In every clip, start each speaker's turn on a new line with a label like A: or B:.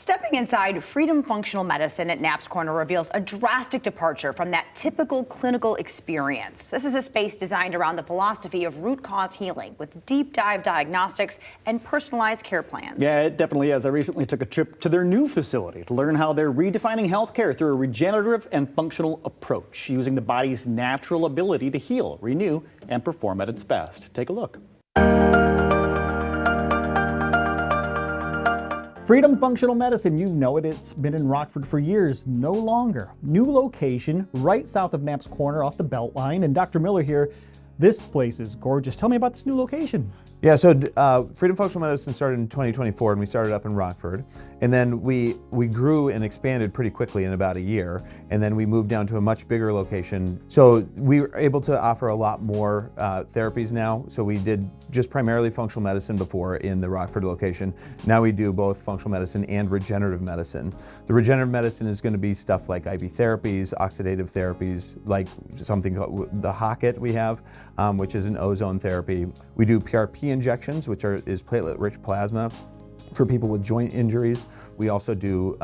A: Stepping inside Freedom Functional Medicine at Knapp's Corner reveals a drastic departure from that typical clinical experience. This is a space designed around the philosophy of root cause healing with deep dive diagnostics and personalized care plans.
B: Yeah, it definitely is. I recently took a trip to their new facility to learn how they're redefining healthcare through a regenerative and functional approach, using the body's natural ability to heal, renew, and perform at its best. Take a look. Freedom Functional Medicine, you know it, it's been in Rockford for years, no longer. New location, right south of Knapp's Corner off the Beltline. And Dr. Miller here, this place is gorgeous. Tell me about this new location.
C: Yeah, so Freedom Functional Medicine started in 2024 and we started up in Rockford. And then we grew and expanded pretty quickly in about a year. And then we moved down to a much bigger location. So we were able to offer a lot more therapies now. So we did just primarily functional medicine before in the Rockford location. Now we do both functional medicine and regenerative medicine. The regenerative medicine is going to be stuff like IV therapies, oxidative therapies, like something called the Hocket we have, which is an ozone therapy. We do PRP injections, which is platelet-rich plasma for people with joint injuries. We also do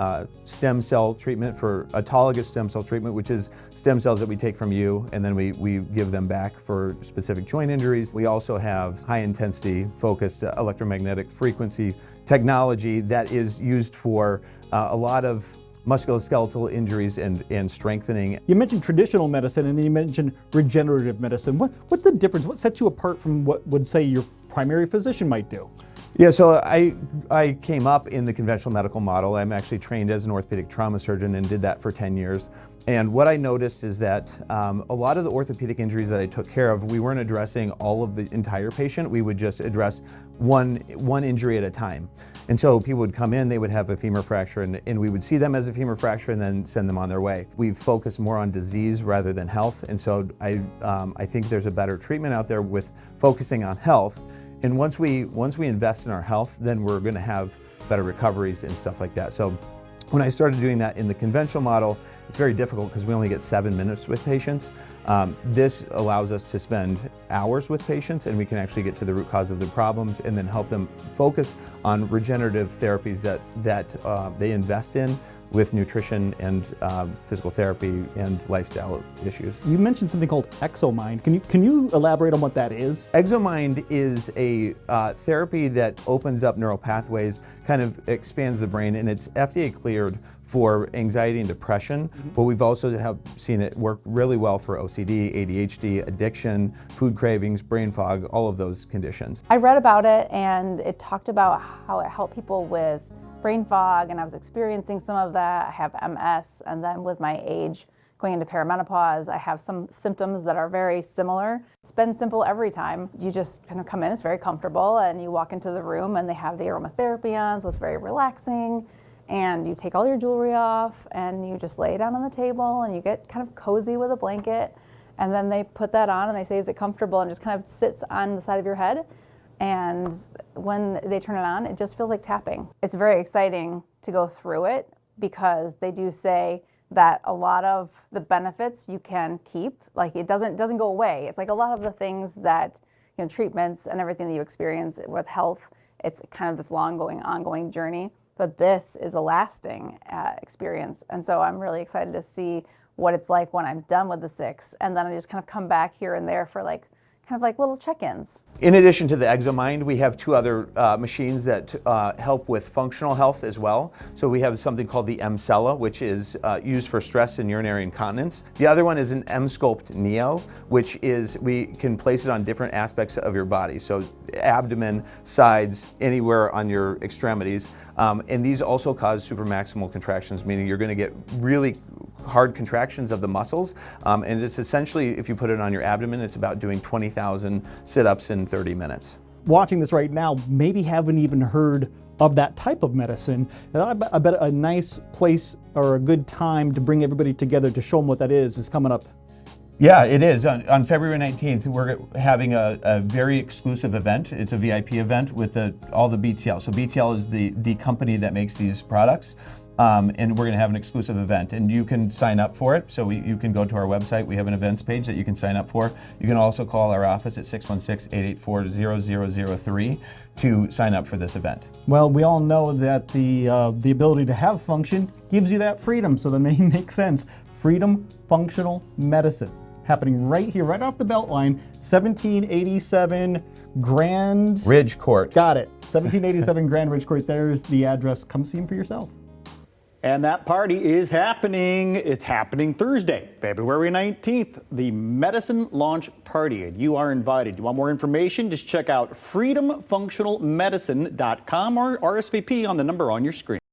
C: stem cell treatment for autologous stem cell treatment, which is stem cells that we take from you and then we give them back for specific joint injuries. We also have high intensity focused electromagnetic frequency technology that is used for a lot of musculoskeletal injuries and strengthening.
B: You mentioned traditional medicine and then you mentioned regenerative medicine. What's the difference? What sets you apart from what would say your primary physician might do?
C: Yeah, so I came up in the conventional medical model. I'm actually trained as an orthopedic trauma surgeon and did that for 10 years. And what I noticed is that a lot of the orthopedic injuries that I took care of, we weren't addressing all of the entire patient. We would just address one injury at a time. And so people would come in, they would have a femur fracture, and we would see them as a femur fracture and then send them on their way. We've focused more on disease rather than health. And so I think there's a better treatment out there with focusing on health. And once we invest in our health, then we're going to have better recoveries and stuff like that. So when I started doing that in the conventional model, it's very difficult because we only get 7 minutes with patients. This allows us to spend hours with patients and we can actually get to the root cause of the problems and then help them focus on regenerative therapies that they invest in with nutrition and physical therapy and lifestyle issues.
B: You mentioned something called ExoMind. Can you elaborate on what that is?
C: ExoMind is a therapy that opens up neural pathways, kind of expands the brain, and it's FDA cleared for anxiety and depression, but we've also seen it work really well for OCD, ADHD, addiction, food cravings, brain fog, all of those conditions.
D: I read about it and it talked about how it helped people with brain fog, and I was experiencing some of that. I have MS, and then with my age going into perimenopause, I have some symptoms that are very similar. It's been simple every time. You just kind of come in, it's very comfortable, and you walk into the room and they have the aromatherapy on, so it's very relaxing. And you take all your jewelry off and you just lay down on the table and you get kind of cozy with a blanket. And then they put that on and they say, is it comfortable? And it just kind of sits on the side of your head. And when they turn it on, it just feels like tapping. It's very exciting to go through it because they do say that a lot of the benefits you can keep, like it doesn't go away. It's like a lot of the things that, you know, treatments and everything that you experience with health, it's kind of this ongoing journey. But this is a lasting experience. And so I'm really excited to see what it's like when I'm done with the 6. And then I just kind of come back here and there for kind of like little check-ins.
C: In addition to the ExoMind, we have 2 other machines that help with functional health as well. So we have something called the Emsella, which is used for stress and urinary incontinence. The other one is an Emsculpt Neo, which is, we can place it on different aspects of your body. So abdomen, sides, anywhere on your extremities. And these also cause supramaximal contractions, meaning you're going to get really hard contractions of the muscles. And it's essentially, if you put it on your abdomen, it's about doing 20,000 sit-ups in 30 minutes.
B: Watching this right now, maybe haven't even heard of that type of medicine. I bet a nice place or a good time to bring everybody together to show them what that is coming up.
C: Yeah, it is. On February 19th, we're having a very exclusive event. It's a VIP event with all the BTL. So BTL is the company that makes these products. and we're going to have an exclusive event, and you can sign up for it. So you can go to our website. We have an events page that you can sign up for. You can also call our office at 616-884-0003 to sign up for this event.
B: Well, we all know that the ability to have function gives you that freedom, so the name makes sense. Freedom Functional Medicine, happening right here, right off the Beltline, 1787 Grand
C: Ridge Court.
B: Got it. 1787 Grand Ridge Court. There's the address. Come see him for yourself. And that party is happening. It's happening Thursday, February 19th, the Medicine Launch Party, and you are invited. You want more information? Just check out freedomfunctionalmedicine.com or RSVP on the number on your screen.